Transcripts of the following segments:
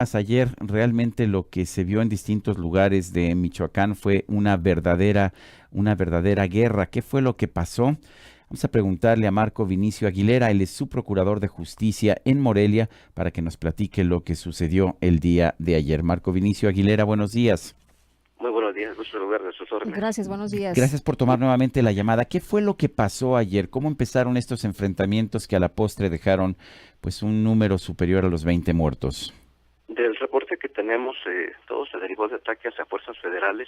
Ayer realmente lo que se vio en distintos lugares de Michoacán fue una verdadera guerra. ¿Qué fue lo que pasó? Vamos a preguntarle a Marco Vinicio Aguilera, él es su procurador de justicia en Morelia, para que nos platique lo que sucedió el día de ayer. Marco Vinicio Aguilera, buenos días. Muy buenos días, gusto saludar de sus órdenes. Gracias, buenos días. Gracias por tomar nuevamente la llamada. ¿Qué fue lo que pasó ayer? ¿Cómo empezaron estos enfrentamientos que a la postre dejaron pues un número superior a los 20 muertos? Del reporte que tenemos, todo se derivó de ataques a fuerzas federales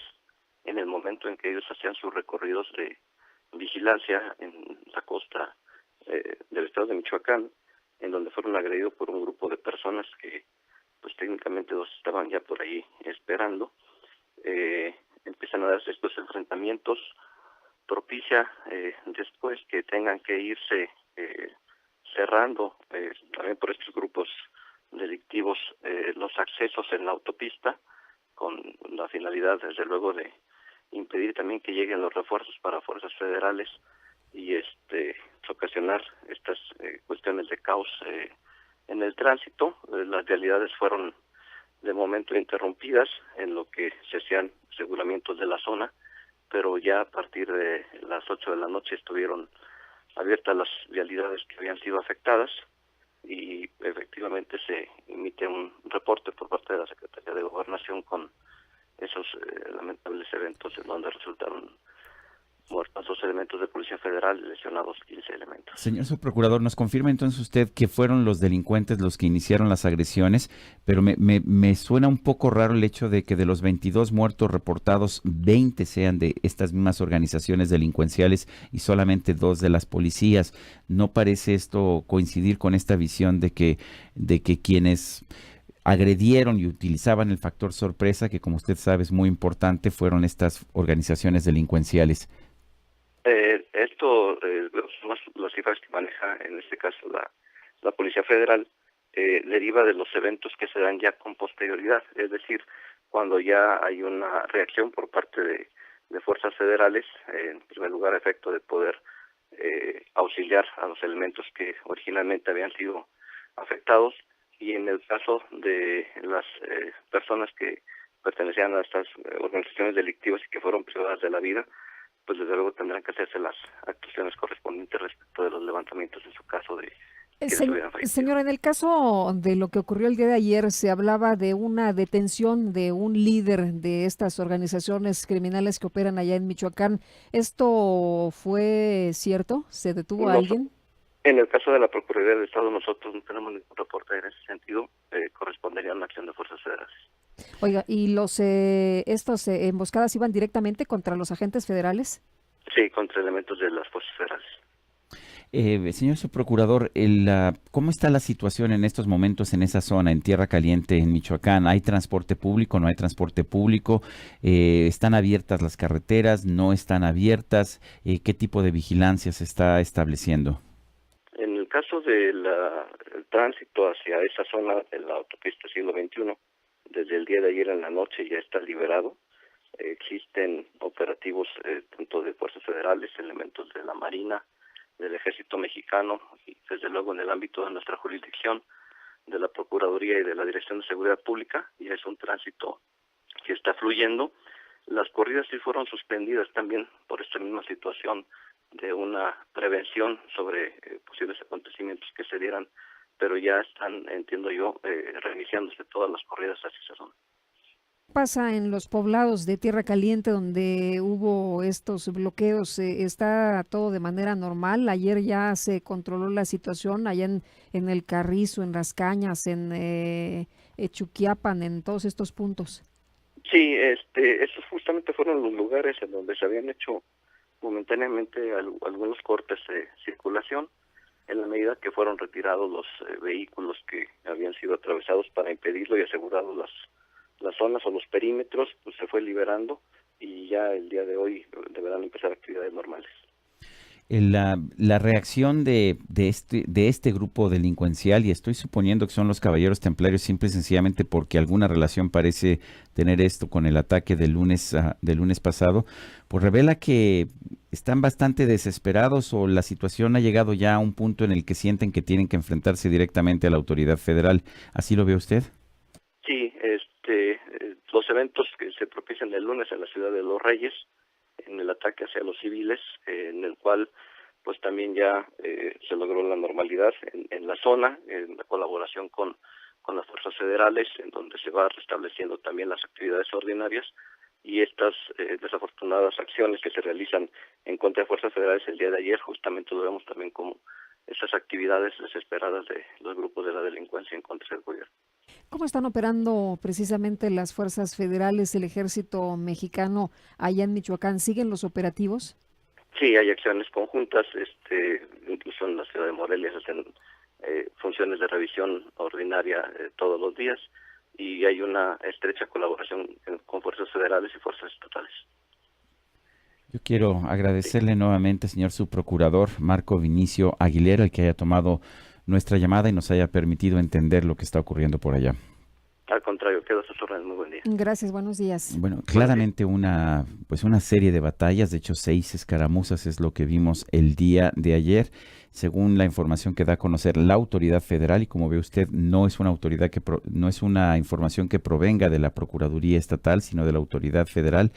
en el momento en que ellos hacían sus recorridos de vigilancia en la costa del estado de Michoacán, en donde fueron agredidos por un grupo de personas que, pues técnicamente los estaban ya por ahí esperando. Empiezan a darse estos enfrentamientos, propicia después que tengan que irse cerrando también por estos grupos delictivos los accesos en la autopista, con la finalidad desde luego de impedir también que lleguen los refuerzos para fuerzas federales y ocasionar estas cuestiones de caos en el tránsito. Las vialidades fueron de momento interrumpidas en lo que se hacían aseguramientos de la zona, pero ya a partir de las 8 de la noche estuvieron abiertas las vialidades que habían sido afectadas y efectivamente se emite un reporte por parte de la Secretaría de Gobernación con esos lamentables eventos en donde resultaron muertos 2 elementos de Policía Federal y lesionados 15 elementos. Señor subprocurador, ¿nos confirma entonces usted que fueron los delincuentes los que iniciaron las agresiones? Pero me suena un poco raro el hecho de que de los 22 muertos reportados, 20 sean de estas mismas organizaciones delincuenciales y solamente 2 de las policías. ¿No parece esto coincidir con esta visión de que quienes agredieron y utilizaban el factor sorpresa, que como usted sabe es muy importante, fueron estas organizaciones delincuenciales? Son las cifras que maneja en este caso la Policía Federal, deriva de los eventos que se dan ya con posterioridad, es decir, cuando ya hay una reacción por parte de fuerzas federales, en primer lugar a efecto de poder auxiliar a los elementos que originalmente habían sido afectados, y en el caso de las personas que pertenecían a estas organizaciones delictivas y que fueron privadas de la vida, pues desde luego tendrán que hacerse las actuaciones correspondientes respecto de los levantamientos en su caso de quienes hubieran fallecido. Señor, en el caso de lo que ocurrió el día de ayer, se hablaba de una detención de un líder de estas organizaciones criminales que operan allá en Michoacán. ¿Esto fue cierto? ¿Se detuvo a alguien? En el caso de la Procuraduría del Estado, nosotros no tenemos ningún reporte en ese sentido, correspondería a una acción de fuerzas federales. Oiga, ¿y estos emboscadas iban directamente contra los agentes federales? Sí, contra elementos de las fuerzas federales. Señor subprocurador, ¿cómo está la situación en estos momentos en esa zona, en Tierra Caliente, en Michoacán? ¿Hay transporte público? ¿No hay transporte público? ¿Están abiertas las carreteras? ¿No están abiertas? ¿Qué tipo de vigilancia se está estableciendo? En el caso del tránsito hacia esa zona de la autopista siglo XXI, desde el día de ayer en la noche ya está liberado. Existen operativos tanto de fuerzas federales, elementos de la Marina, del Ejército Mexicano y desde luego en el ámbito de nuestra jurisdicción, de la Procuraduría y de la Dirección de Seguridad Pública, y es un tránsito que está fluyendo. Las corridas sí fueron suspendidas también por esta misma situación de una prevención sobre posibles acontecimientos que se dieran, pero ya están, entiendo yo, reiniciándose todas las corridas hacia esa zona. ¿Qué pasa en los poblados de Tierra Caliente donde hubo estos bloqueos? ¿Está todo de manera normal? Ayer ya se controló la situación allá en el Carrizo, en Las Cañas, en Chuquiapan, en todos estos puntos. Sí, esos justamente fueron los lugares en donde se habían hecho momentáneamente algunos cortes de circulación, en la medida que fueron retirados los vehículos que habían sido atravesados para impedirlo y asegurado las zonas o los perímetros, pues se fue liberando y ya el día de hoy deberán empezar actividades normales. La reacción de este grupo delincuencial, y estoy suponiendo que son los Caballeros Templarios simple y sencillamente porque alguna relación parece tener esto con el ataque del lunes pasado, pues revela que están bastante desesperados o la situación ha llegado ya a un punto en el que sienten que tienen que enfrentarse directamente a la autoridad federal. ¿Así lo ve usted? Sí, los eventos que se propician el lunes en la ciudad de Los Reyes, en el ataque hacia los civiles, en el cual pues también ya se logró la normalidad en la zona, en la colaboración con las fuerzas federales, en donde se va restableciendo también las actividades ordinarias, y estas desafortunadas acciones que se realizan en contra de fuerzas federales el día de ayer, justamente lo vemos también como esas actividades desesperadas de los grupos de la delincuencia en contra del gobierno. ¿Cómo están operando precisamente las fuerzas federales, el ejército mexicano allá en Michoacán? ¿Siguen los operativos? Sí, hay acciones conjuntas, incluso en la ciudad de Morelia se hacen funciones de revisión ordinaria todos los días, y hay una estrecha colaboración con fuerzas federales y fuerzas estatales. Yo quiero agradecerle nuevamente, señor subprocurador Marco Vinicio Aguilera, el que haya tomado nuestra llamada y nos haya permitido entender lo que está ocurriendo por allá. Al contrario, quedo a sus órdenes. Muy buen día. Gracias, buenos días. Bueno, claramente una serie de batallas, de hecho 6 escaramuzas es lo que vimos el día de ayer, según la información que da a conocer la autoridad federal, y como ve usted, no es una autoridad no es una información que provenga de la Procuraduría Estatal, sino de la autoridad federal.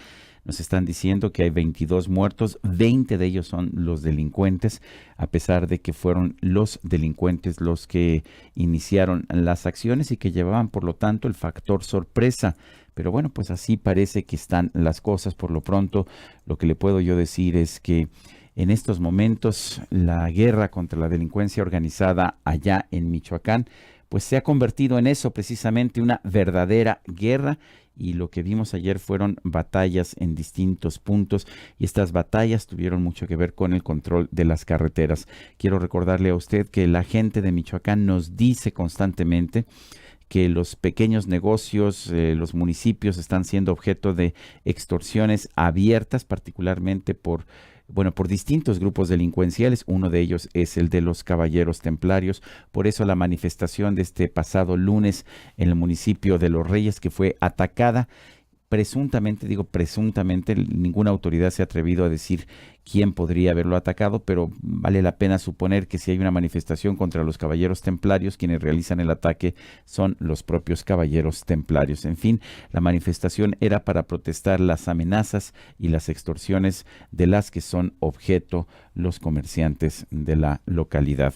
Nos están diciendo que hay 22 muertos, 20 de ellos son los delincuentes, a pesar de que fueron los delincuentes los que iniciaron las acciones y que llevaban, por lo tanto, el factor sorpresa. Pero bueno, pues así parece que están las cosas. Por lo pronto, lo que le puedo yo decir es que en estos momentos la guerra contra la delincuencia organizada allá en Michoacán, pues se ha convertido en eso, precisamente una verdadera guerra. Y lo que vimos ayer fueron batallas en distintos puntos, y estas batallas tuvieron mucho que ver con el control de las carreteras. Quiero recordarle a usted que la gente de Michoacán nos dice constantemente que los pequeños negocios, los municipios están siendo objeto de extorsiones abiertas, particularmente por distintos grupos delincuenciales. Uno de ellos es el de los Caballeros Templarios. Por eso la manifestación de este pasado lunes en el municipio de Los Reyes, que fue atacada presuntamente, digo presuntamente, ninguna autoridad se ha atrevido a decir quién podría haberlo atacado, pero vale la pena suponer que si hay una manifestación contra los Caballeros Templarios, quienes realizan el ataque son los propios Caballeros Templarios. En fin, la manifestación era para protestar las amenazas y las extorsiones de las que son objeto los comerciantes de la localidad.